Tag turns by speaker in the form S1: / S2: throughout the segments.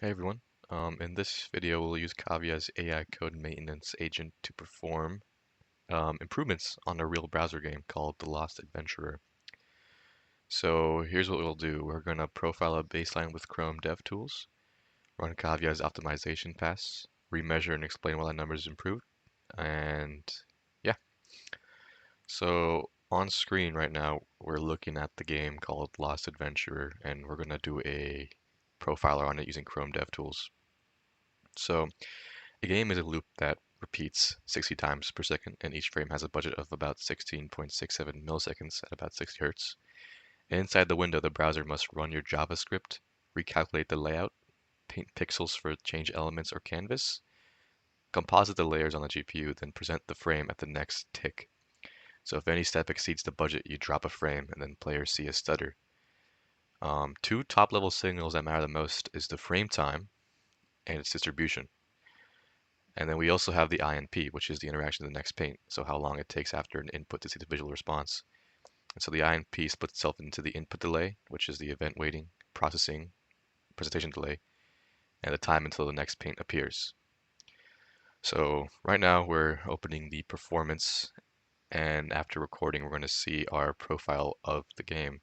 S1: Hey everyone. In this video, we'll use KAVIA's AI code maintenance agent to perform improvements on a real browser game called The Lost Adventurer. So here's what we'll do. We're going to profile a baseline with Chrome DevTools, run KAVIA's optimization pass, remeasure and explain why that number is improved, and yeah. So on screen right now, we're looking at the game called Lost Adventurer, and we're going to do a profiler on it using Chrome DevTools. So a game is a loop that repeats 60 times per second, and each frame has a budget of about 16.67 milliseconds at about 60 Hz. Inside the window, the browser must run your JavaScript, recalculate the layout, paint pixels for change elements or canvas, composite the layers on the GPU, then present the frame at the next tick. So if any step exceeds the budget, you drop a frame, and then players see a stutter. Two top-level signals that matter the most is the frame time and its distribution. And then we also have the INP, which is the interaction of the next paint, so how long it takes after an input to see the visual response. And so the INP splits itself into the input delay, which is the event waiting, processing, presentation delay, and the time until the next paint appears. So right now we're opening the performance, and after recording, we're going to see our profile of the game.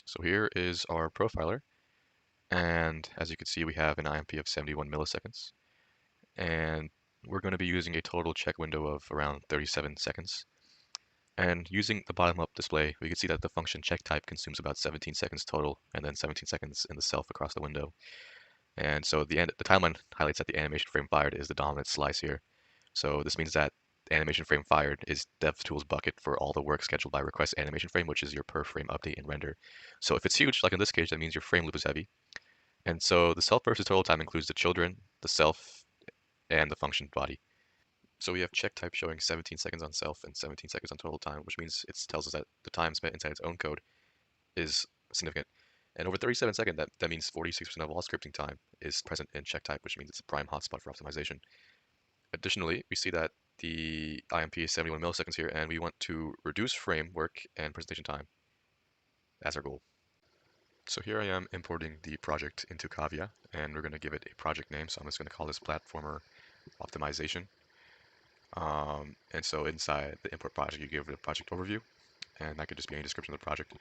S1: So here is our profiler, and as you can see, we have an INP of 71 milliseconds, and we're going to be using a total check window of around 37 seconds. And using the bottom-up display, we can see that the function checkType consumes about 17 seconds total, and then 17 seconds in the self across the window. And so the timeline highlights that the animation frame fired is the dominant slice here. So this means that the animation frame fired is DevTools bucket for all the work scheduled by request animation frame, which is your per frame update and render. So if it's huge, like in this case, that means your frame loop is heavy. And so the self versus total time includes the children, the self, and the function body. So we have check type showing 17 seconds on self and 17 seconds on total time, which means it tells us that the time spent inside its own code is significant. And over 37 seconds, that means 46% of all scripting time is present in check type, which means it's a prime hotspot for optimization. Additionally, we see that the IMP is 71 milliseconds here, and we want to reduce frame work and presentation time as our goal. So here I am importing the project into KAVIA, and we're going to give it a project name. So I'm just going to call this platformer optimization. And so inside the import project, you give it a project overview, and that could just be any description of the project.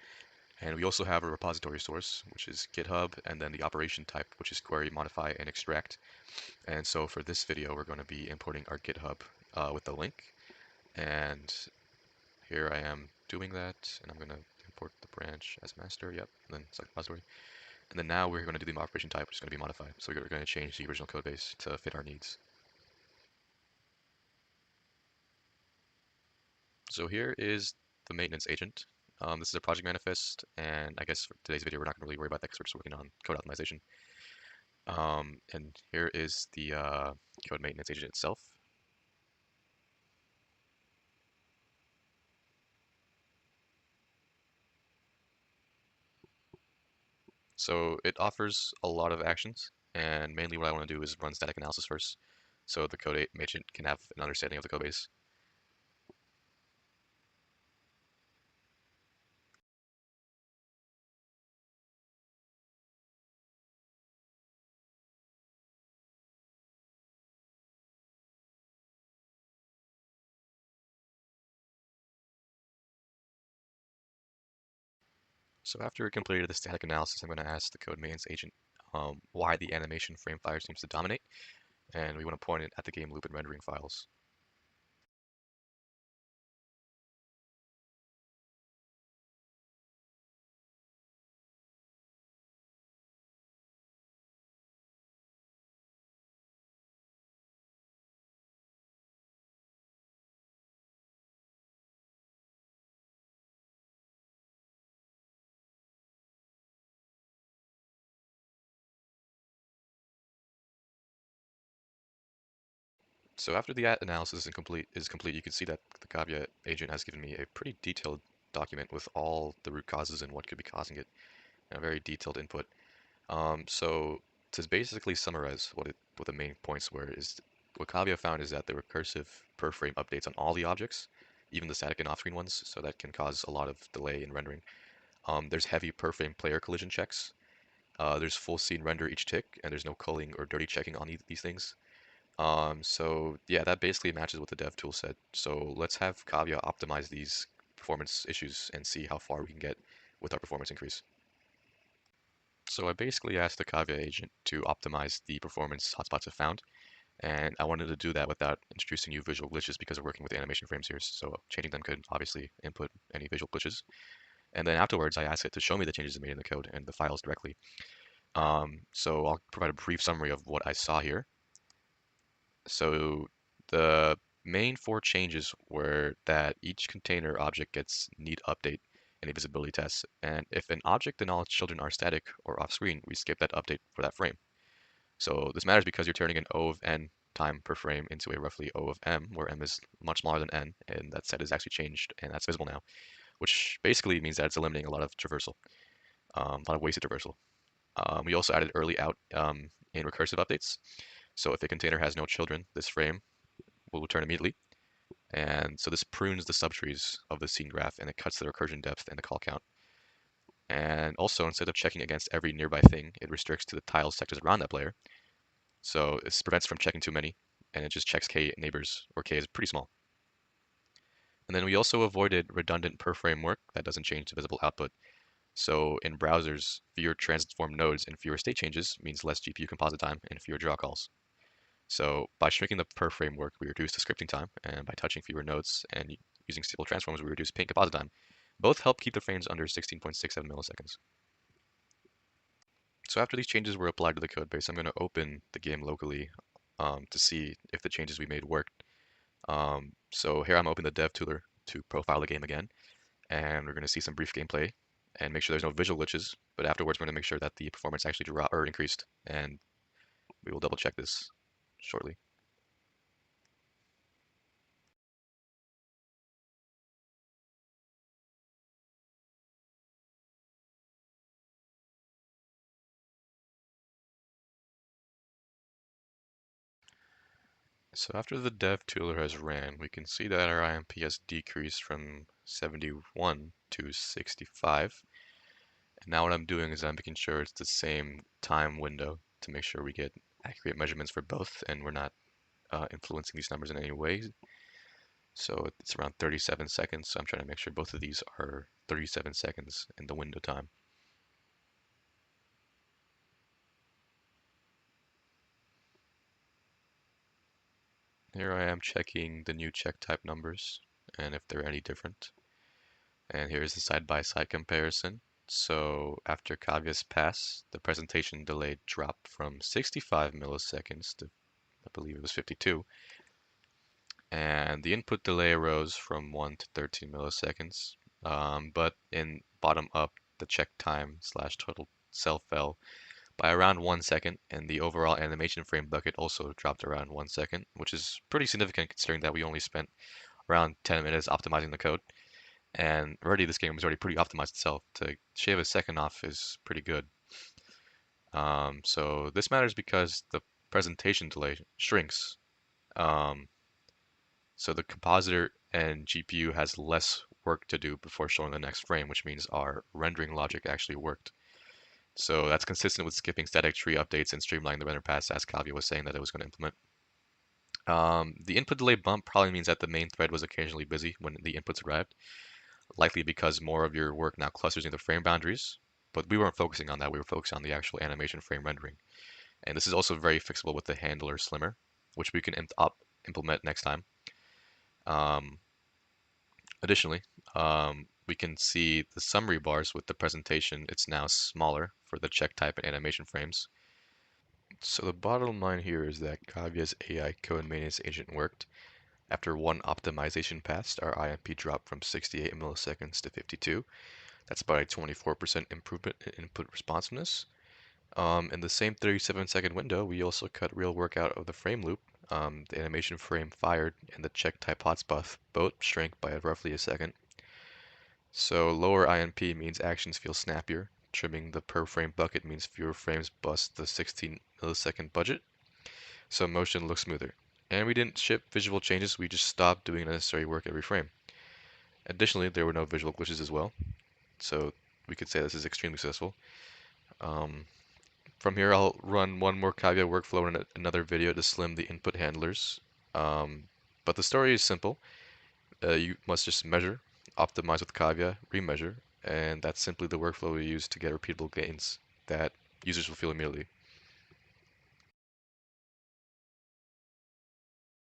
S1: And we also have a repository source, which is GitHub, and then the operation type, which is query, modify, and extract. And so for this video, we're going to be importing our GitHub with the link. And here I am doing that, and I'm going to import the branch as master, yep, and then select repository. And then now we're going to do the operation type, which is going to be modified. So we're going to change the original code base to fit our needs. So here is the maintenance agent. This is a project manifest, and I guess for today's video, we're not going to really worry about that because we're just working on code optimization. And here is the code maintenance agent itself. So it offers a lot of actions, and mainly what I want to do is run static analysis first, so the code agent can have an understanding of the code base. So after we completed the static analysis, I'm going to ask the code maintenance agent why the animation frame fire seems to dominate, and we want to point it at the game loop and rendering files. So after the analysis is complete, you can see that the KAVIA agent has given me a pretty detailed document with all the root causes and what could be causing it, and a very detailed input. So to basically summarize what the main points were is what Kavia found is that the recursive per frame updates on all the objects, even the static and off-screen ones, so that can cause a lot of delay in rendering. There's heavy per frame player collision checks. There's full scene render each tick, and there's no culling or dirty checking on these things. So yeah, that basically matches what the dev tool said. So let's have Kavia optimize these performance issues and see how far we can get with our performance increase. So I basically asked the Kavia agent to optimize the performance hotspots it found, and I wanted to do that without introducing new visual glitches because we're working with animation frames here, so changing them could obviously input any visual glitches. And then afterwards, I asked it to show me the changes it made in the code and the files directly. So I'll provide a brief summary of what I saw here. So the main four changes were that each container object gets need update in a visibility test, and if an object and all its children are static or off screen, we skip that update for that frame. So this matters because you're turning an O of n time per frame into a roughly O of m, where m is much smaller than n, and that set is actually changed, and that's visible now, which basically means that it's eliminating a lot of traversal, a lot of wasted traversal. We also added early out in recursive updates. So if a container has no children, this frame will return immediately. And so this prunes the subtrees of the scene graph and it cuts the recursion depth and the call count. And also, instead of checking against every nearby thing, it restricts to the tile sectors around that player. So this prevents from checking too many, and it just checks k neighbors, where k is pretty small. And then we also avoided redundant per frame work that doesn't change the visible output. So in browsers, fewer transform nodes and fewer state changes means less GPU composite time and fewer draw calls. So by shrinking the per frame work, we reduce the scripting time, and by touching fewer nodes and using stable transforms, we reduce paint composite time. Both help keep the frames under 16.67 milliseconds. So after these changes were applied to the code base, I'm going to open the game locally to see if the changes we made worked. So here I'm opening the dev tooler to profile the game again, and we're going to see some brief gameplay and make sure there's no visual glitches. But afterwards, we're going to make sure that the performance actually increased, and we will double check this shortly. So after the dev tooler has ran, we can see that our IMP has decreased from 71 to 65. And now what I'm doing is I'm making sure it's the same time window to make sure we get accurate measurements for both and we're not influencing these numbers in any way. So it's around 37 seconds. So I'm trying to make sure both of these are 37 seconds in the window time. Here I am checking the new check type numbers and if they're any different. And here's the side-by-side comparison. So after Kavia's pass, the presentation delay dropped from 65 milliseconds to, I believe it was 52. And the input delay rose from 1 to 13 milliseconds. But in bottom up, the check time slash total cell fell by around 1 second, and the overall animation frame bucket also dropped around 1 second, which is pretty significant considering that we only spent around 10 minutes optimizing the code. And already this game was already pretty optimized itself. To shave a second off is pretty good. So this matters because the presentation delay shrinks. Um, so the compositor and GPU has less work to do before showing the next frame, which means our rendering logic actually worked. So that's consistent with skipping static tree updates and streamlining the render paths as Kavia was saying that it was going to implement. The input delay bump probably means that the main thread was occasionally busy when the inputs arrived, likely because more of your work now clusters in the frame boundaries. But we weren't focusing on that. We were focusing on the actual animation frame rendering. And this is also very fixable with the handler slimmer, which we can implement next time. Um, Additionally, we can see the summary bars with the presentation. It's now smaller for the check type and animation frames. So the bottom line here is that Kavia's AI code maintenance agent worked. After one optimization passed, our IMP dropped from 68 milliseconds to 52. That's about a 24% improvement in input responsiveness. In the same 37-second window, we also cut real work out of the frame loop. The animation frame fired and the check type hotspot both shrank by roughly a second. So lower INP means actions feel snappier. Trimming the per frame bucket means fewer frames bust the 16 millisecond budget. So motion looks smoother. And we didn't ship visual changes, we just stopped doing unnecessary work every frame. Additionally, there were no visual glitches as well, so we could say this is extremely successful. Um, from here, I'll run one more Kavia workflow in another video to slim the input handlers. But the story is simple. You must just measure, optimize with Kavia, remeasure, and that's simply the workflow we use to get repeatable gains that users will feel immediately.